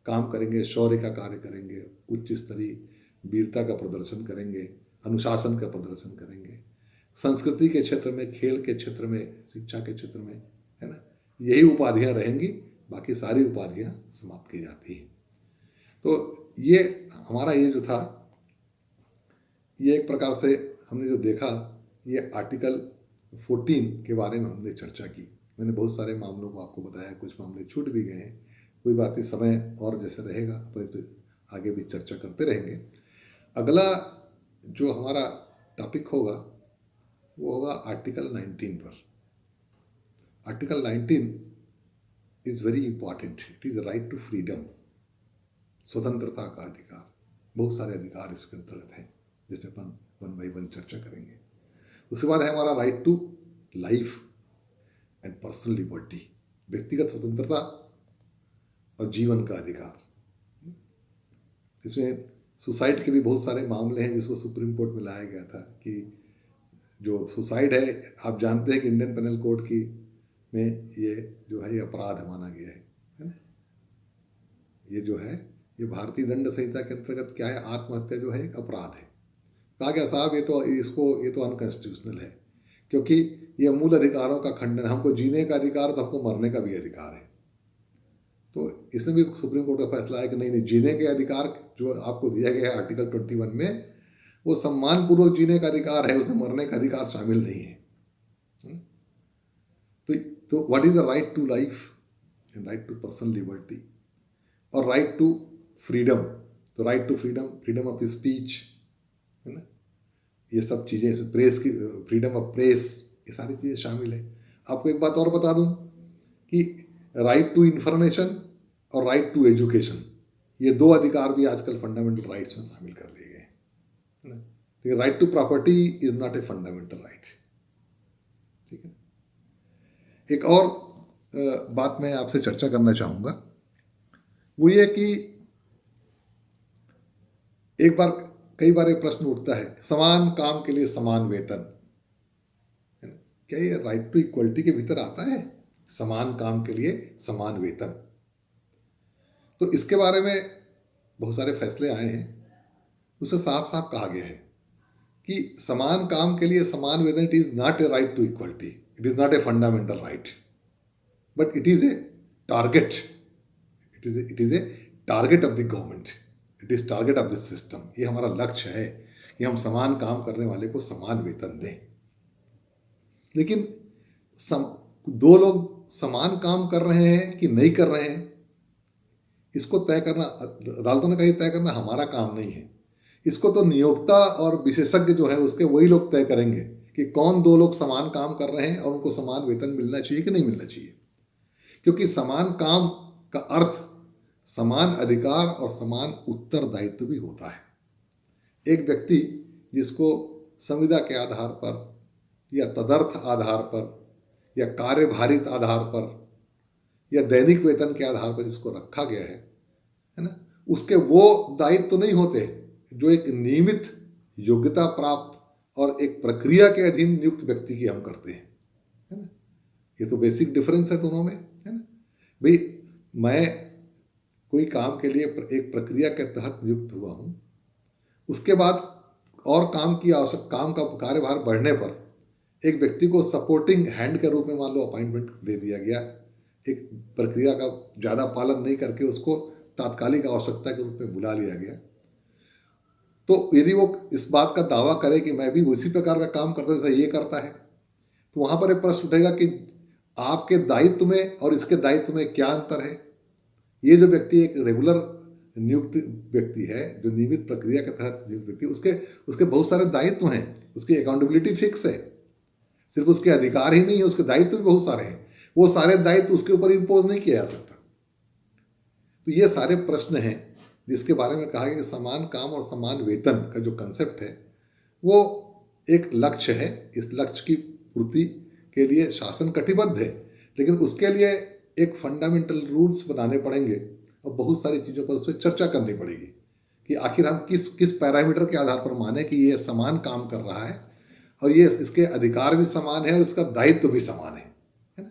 काम करेंगे, शौर्य का कार्य करेंगे, उच्च स्तरीय वीरता का प्रदर्शन करेंगे, अनुशासन का प्रदर्शन करेंगे, संस्कृति के क्षेत्र में, खेल के क्षेत्र में, शिक्षा के क्षेत्र में, है ना, यही उपाधियां रहेंगी, बाकी सारी उपाधियां समाप्त की जाती हैं। तो ये हमारा ये जो था, ये एक प्रकार से हमने जो देखा, ये आर्टिकल 14 के बारे में हमने चर्चा की। मैंने बहुत सारे मामलों को आपको बताया, कुछ मामले छूट भी गए हैं, कोई बात नहीं, समय और जैसे रहेगा अपन इस पर आगे भी चर्चा करते रहेंगे। अगला जो हमारा टॉपिक होगा वो होगा आर्टिकल 19 पर। Article 19 is very important. It is right to freedom, स्वतंत्रता का अधिकार। बहुत सारे अधिकार इसके अंतर्गत हैं जिसमें अपन वन बाई वन चर्चा करेंगे। उसके बाद है हमारा right to life and personal liberty, व्यक्तिगत स्वतंत्रता और जीवन का अधिकार। इसमें सुसाइड के भी बहुत सारे मामले हैं जिसको सुप्रीम कोर्ट में लाया गया था कि जो सुसाइड है, आप जानते हैं कि इंडियन पेनल कोड की में ये जो है ये अपराध माना गया है ना। ये जो है ये भारतीय दंड संहिता के अंतर्गत क्या है, आत्महत्या जो है एक अपराध है। कहा गया साहब ये तो अनकॉन्स्टिट्यूशनल है, क्योंकि ये मूल अधिकारों का खंडन। हमको जीने का अधिकार तो हमको मरने का भी अधिकार है। तो इसमें भी सुप्रीम कोर्ट का फैसला है कि नहीं, जीने के अधिकार जो आपको दिया गया है आर्टिकल 21 में, वो सम्मानपूर्वक जीने का अधिकार है, उसमें मरने का अधिकार शामिल नहीं है। तो what is the right to life and right to personal liberty और राइट टू फ्रीडम। तो right to freedom, freedom of speech, है ना, ये सब चीज़ें, इसमें प्रेस की फ्रीडम ऑफ प्रेस, ये सारी चीज़ें शामिल है। आपको एक बात और बता दूं कि राइट टू इंफॉर्मेशन और राइट टू एजुकेशन, ये दो अधिकार भी आजकल फंडामेंटल राइट्स में शामिल कर लिए गए हैं, है ना। लेकिन right to property is not a fundamental right. ठीक है। एक और बात मैं आपसे चर्चा करना चाहूँगा, वो ये कि कई बार एक प्रश्न उठता है, समान काम के लिए समान वेतन, है ना, क्या ये राइट टू इक्वलिटी के भीतर आता है? समान काम के लिए समान वेतन। तो इसके बारे में बहुत सारे फैसले आए हैं, उसमें साफ साफ कहा गया है कि समान काम के लिए समान वेतन, it is not a right to equality, it is not a fundamental right, but it is a target, it is a target of the government, it is target of the system. ये हमारा लक्ष्य है कि हम समान काम करने वाले को समान वेतन दें। लेकिन दो लोग समान काम कर रहे हैं कि नहीं कर रहे हैं, इसको तय करना, अदालतों ने कहा तय करना हमारा काम नहीं है। इसको तो नियोक्ता और विशेषज्ञ जो है उसके वही लोग तय करेंगे कि कौन दो लोग समान काम कर रहे हैं और उनको समान वेतन मिलना चाहिए कि नहीं मिलना चाहिए। क्योंकि समान काम का अर्थ समान अधिकार और समान उत्तरदायित्व भी होता है। एक व्यक्ति जिसको संविदा के आधार पर या तदर्थ आधार पर या कार्यभारित आधार पर या दैनिक वेतन के आधार पर जिसको रखा गया है ना, उसके वो दायित्व तो नहीं होते जो एक नियमित योग्यता प्राप्त और एक प्रक्रिया के अधीन नियुक्त व्यक्ति की हम करते हैं, है ना। ये तो बेसिक डिफरेंस है दोनों में, है ना। भाई मैं कोई काम के लिए एक प्रक्रिया के तहत नियुक्त हुआ हूँ, उसके बाद और काम का कार्यभार बढ़ने पर एक व्यक्ति को सपोर्टिंग हैंड के रूप में मान लो अपॉइंटमेंट दे दिया गया, एक प्रक्रिया का ज़्यादा पालन नहीं करके उसको तात्कालिक आवश्यकता के रूप में बुला लिया गया। तो यदि वो इस बात का दावा करे कि मैं भी उसी प्रकार का काम करता हूँ जैसा ये करता है, तो वहाँ पर एक प्रश्न उठेगा कि आपके दायित्व में और इसके दायित्व में क्या अंतर है। ये जो व्यक्ति एक रेगुलर नियुक्त व्यक्ति है, जो नियमित प्रक्रिया के तहत नियुक्त व्यक्ति, उसके बहुत सारे दायित्व हैं, उसकी अकाउंटेबिलिटी फिक्स है। सिर्फ उसके अधिकार ही नहीं है, उसके दायित्व भी बहुत सारे हैं। वो सारे दायित्व उसके ऊपर इम्पोज नहीं किया जा सकता। तो ये सारे प्रश्न हैं जिसके बारे में कहा गया कि समान काम और समान वेतन का जो कंसेप्ट है वो एक लक्ष्य है। इस लक्ष्य की पूर्ति के लिए शासन कटिबद्ध है, लेकिन उसके लिए एक फंडामेंटल रूल्स बनाने पड़ेंगे और बहुत सारी चीज़ों पर उस पर चर्चा करनी पड़ेगी कि आखिर हम किस पैरामीटर के आधार पर माने कि ये समान काम कर रहा है और ये इसके अधिकार भी समान है और इसका दायित्व भी समान है ना।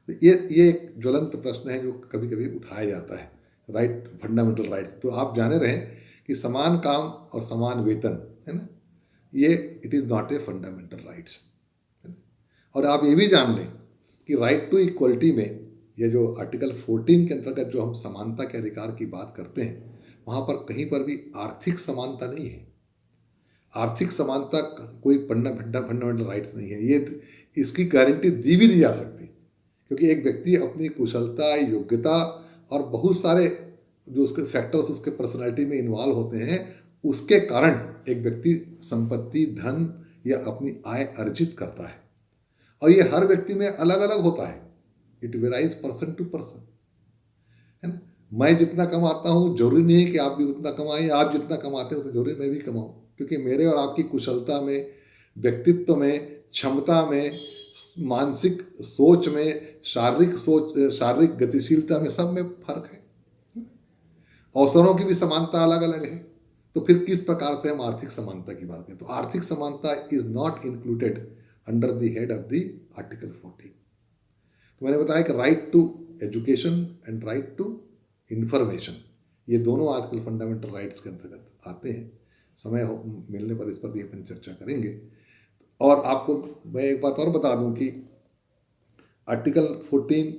तो ये एक ज्वलंत प्रश्न है जो कभी कभी उठाया जाता है, राइट, फंडामेंटल राइट्स। तो आप जाने रहें कि समान काम और समान वेतन, है ना, ये it is not a fundamental rights. और आप ये भी जान लें कि राइट टू इक्वलिटी में ये जो आर्टिकल 14 के अंतर्गत जो हम समानता के अधिकार की बात करते हैं, वहाँ पर कहीं पर भी आर्थिक समानता नहीं है। आर्थिक समानता कोई फंडामेंटल राइट्स नहीं है। ये इसकी गारंटी दी भी नहीं जा सकती, क्योंकि एक व्यक्ति अपनी कुशलता, योग्यता और बहुत सारे जो उसके फैक्टर्स उसके पर्सनालिटी में इन्वॉल्व होते हैं, उसके कारण एक व्यक्ति संपत्ति, धन या अपनी आय अर्जित करता है। और ये हर व्यक्ति में अलग अलग होता है। It varies person to person, है ना। मैं जितना कमाता हूँ जरूरी नहीं है कि आप भी उतना कमाएं, आप जितना कमाते हो तो जरूरी मैं भी कमाऊँ, क्योंकि मेरे और आपकी कुशलता में, व्यक्तित्व में, क्षमता में, मानसिक सोच में, शारीरिक गतिशीलता में, सब में फर्क है। अवसरों की भी समानता अलग अलग है। तो फिर किस प्रकार से हम आर्थिक समानता की बात करें? तो आर्थिक समानता is not included under the head of the article 14। तो मैंने बताया कि right to education and right to information, ये दोनों आजकल फंडामेंटल राइट्स के अंतर्गत आते हैं। समय मिलने पर इस पर भी अपन चर्चा करेंगे। और आपको मैं एक बात और बता दूं कि article 14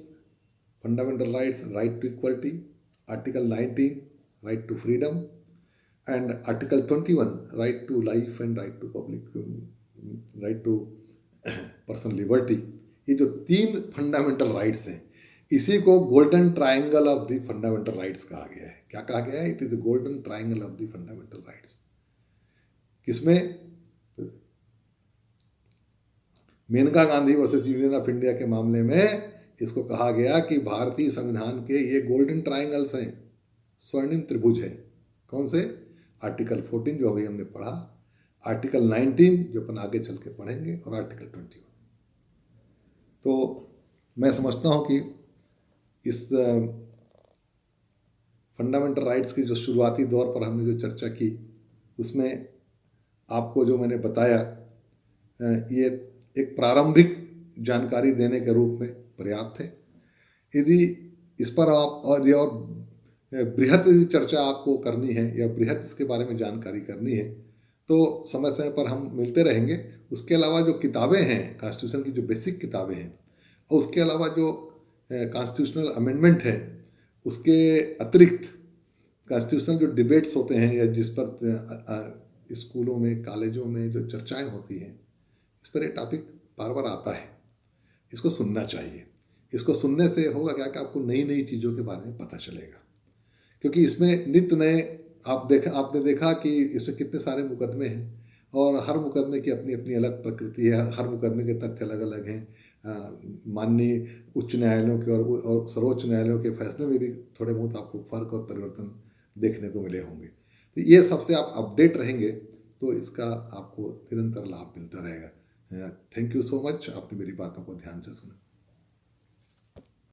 fundamental rights, right to equality, article 19 right to freedom and article 21 right to life and right to public, right to personal liberty, ये जो 3 फंडामेंटल राइट्स हैं, इसी को golden triangle of the fundamental rights कहा गया है। क्या कहा गया है? It is the golden triangle of the fundamental rights. किसमें? Maneka Gandhi versus Union of India के मामले में इसको कहा गया कि भारतीय संविधान के ये गोल्डन ट्रायंगल्स हैं, स्वर्णिम त्रिभुज है। कौन से? आर्टिकल 14 जो अभी हमने पढ़ा, आर्टिकल 19 जो अपन आगे चल के पढ़ेंगे, और आर्टिकल 21। तो मैं समझता हूँ कि इस फंडामेंटल राइट्स की जो शुरुआती दौर पर हमने जो चर्चा की, उसमें आपको जो मैंने बताया ये एक प्रारंभिक जानकारी देने के रूप में पर्याप्त है। यदि इस पर आप और बृहत चर्चा आपको करनी है या बृहत इसके बारे में जानकारी करनी है, तो समय समय पर हम मिलते रहेंगे। उसके अलावा जो किताबें हैं, कॉन्स्टिट्यूशन की जो बेसिक किताबें हैं, और उसके अलावा जो कॉन्स्टिट्यूशनल अमेंडमेंट है, उसके अतिरिक्त कॉन्स्टिट्यूशनल जो डिबेट्स होते हैं या जिस पर स्कूलों में, कॉलेजों में जो चर्चाएं होती हैं, इस पर एक टॉपिक बार बार आता है। इसको सुनना चाहिए। इसको सुनने से होगा क्या कि आपको नई नई चीज़ों के बारे में पता चलेगा, क्योंकि इसमें नित्य नए आपने देखा कि इसमें कितने सारे मुकदमे हैं और हर मुकदमे की अपनी अपनी अलग प्रकृति है, हर मुकदमे के तथ्य अलग अलग हैं, माननीय उच्च न्यायालयों के और सर्वोच्च न्यायालयों के फैसले में भी थोड़े बहुत आपको फ़र्क और परिवर्तन देखने को मिले होंगे। तो ये सबसे आप अपडेट रहेंगे तो इसका आपको निरंतर लाभ मिलता रहेगा। थैंक यू सो मच, आपने मेरी बातों को ध्यान से सुना।